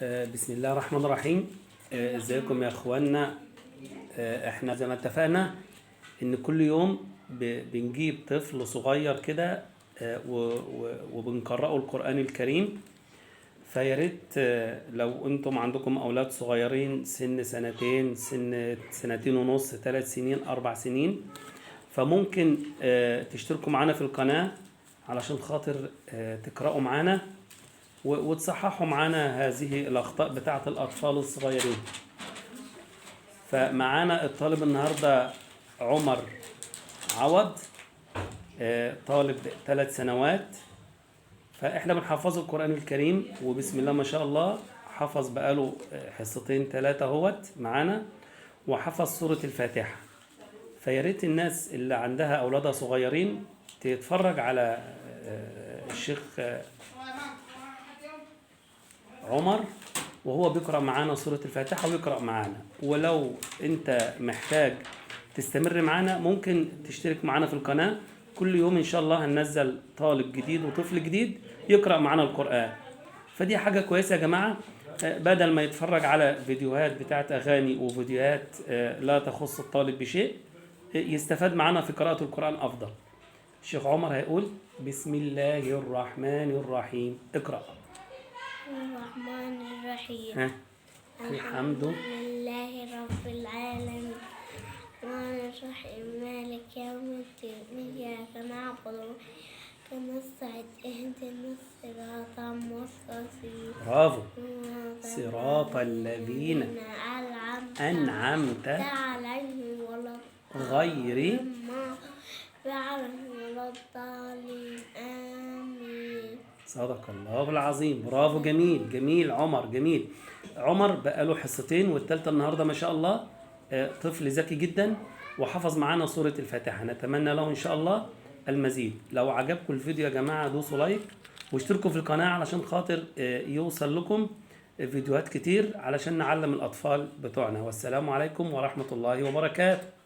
بسم الله الرحمن الرحيم. ازيكم يا اخوانا. احنا زي ما اتفقنا ان كل يوم بنجيب طفل صغير كده، وبنقرأه القرآن الكريم. فيا ريت لو انتم عندكم اولاد صغيرين سن سنتين، سن سنتين ونص، 3 سنين، 4 سنين، فممكن تشتركوا معنا في القناة علشان خاطر تقرأوا معنا وتصححوا معانا هذه الأخطاء بتاعة الأطفال الصغيرين. فمعانا الطالب النهاردة عمر عوض، طالب 3 سنوات. فإحنا بنحفظه القرآن الكريم، وبسم الله ما شاء الله حفظ بقاله حصتين 3 اهوت معانا، وحفظ سورة الفاتحة. فياريت الناس اللي عندها أولادها صغيرين تتفرج على الشيخ عمر وهو بيقرأ معانا سورة الفاتحة ويقرأ معانا. ولو انت محتاج تستمر معانا ممكن تشترك معانا في القناة. كل يوم ان شاء الله هننزل طالب جديد وطفل جديد يقرأ معانا القرآن. فدي حاجة كويسة يا جماعة، بدل ما يتفرج على فيديوهات بتاعت أغاني وفيديوهات لا تخص الطالب بشيء، يستفاد معانا في قراءة القرآن أفضل. الشيخ عمر هيقول بسم الله الرحمن الرحيم. اقرأ. الرحمن الرحيم. الحمد لله رب العالمين الرحمن الرحيم مالك يوم الدين إياك نعبد وإياك نستعين اهدنا الصراط المستقيم برافو. صراط الذين أنعمت عليهم غير ولا الضالين آمين. صدق الله العظيم. برافو. جميل جميل عمر، جميل. عمر بقى له حصتين والثالثه النهارده ما شاء الله. طفل ذكي جدا وحفظ معانا سورة الفاتحة. نتمنى له ان شاء الله المزيد. لو عجبكم الفيديو يا جماعة دوسوا لايك واشتركوا في القناة علشان خاطر يوصل لكم فيديوهات كتير علشان نعلم الأطفال بتوعنا. والسلام عليكم ورحمة الله وبركاته.